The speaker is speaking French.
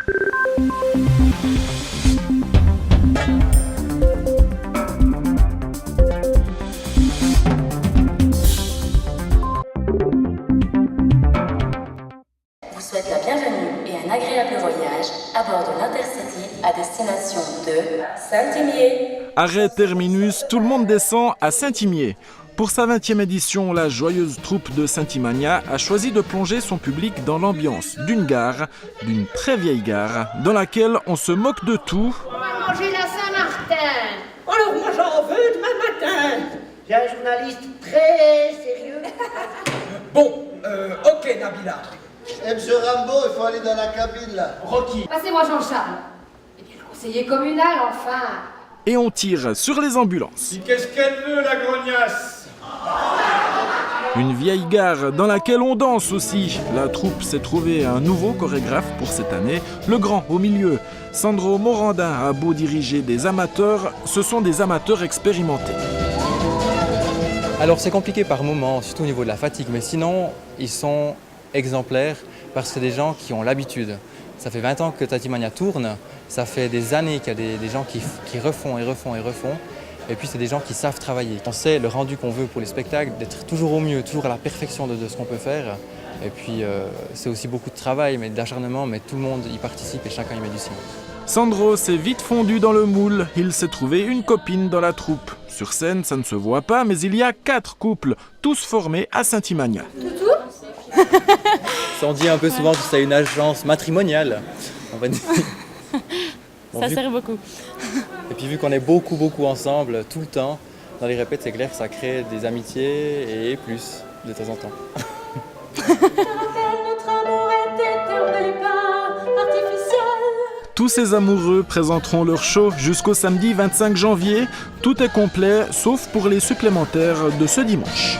Vous souhaite la bienvenue et un agréable voyage à bord de l'Intercity à destination de Saint-Imier. Arrêt terminus, tout le monde descend à Saint-Imier. Pour sa 20e édition, la joyeuse troupe de Saint-Imania a choisi de plonger son public dans l'ambiance d'une gare, d'une très vieille gare, dans laquelle on se moque de tout. On va manger la Saint-Martin. Alors moi j'en veux demain matin. J'ai un journaliste très sérieux. Bon, ok Nabila. Monsieur Rambo, il faut aller dans la cabine là. Rocky. Passez-moi Jean-Charles. Et puis le conseiller communal, enfin. Et on tire sur les ambulances. Qu'est-ce qu'elle veut, la grognasse? Une vieille gare dans laquelle on danse aussi. La troupe s'est trouvé un nouveau chorégraphe pour cette année, le grand au milieu. Sandro Morandin a beau diriger des amateurs, ce sont des amateurs expérimentés. Alors c'est compliqué par moments, surtout au niveau de la fatigue, mais sinon ils sont exemplaires parce que c'est des gens qui ont l'habitude. Ça fait 20 ans que Saint-Imania tourne, ça fait des années qu'il y a des gens qui refont et refont et refont. Et puis c'est des gens qui savent travailler. On sait le rendu qu'on veut pour les spectacles, d'être toujours au mieux, toujours à la perfection de ce qu'on peut faire. Et puis c'est aussi beaucoup de travail, mais d'acharnement, mais tout le monde y participe et chacun y met du sien. Sandro s'est vite fondu dans le moule. Il s'est trouvé une copine dans la troupe. Sur scène, ça ne se voit pas, mais il y a 4 couples, tous formés à Saint-Imania. Ça, on dit un peu souvent que c'est une agence matrimoniale. On va dire. Ça sert beaucoup. Et puis vu qu'on est beaucoup ensemble tout le temps, dans les répètes, c'est clair que ça crée des amitiés et plus de temps en temps. Tous ces amoureux présenteront leur show jusqu'au samedi 25 janvier. Tout est complet, sauf pour les supplémentaires de ce dimanche.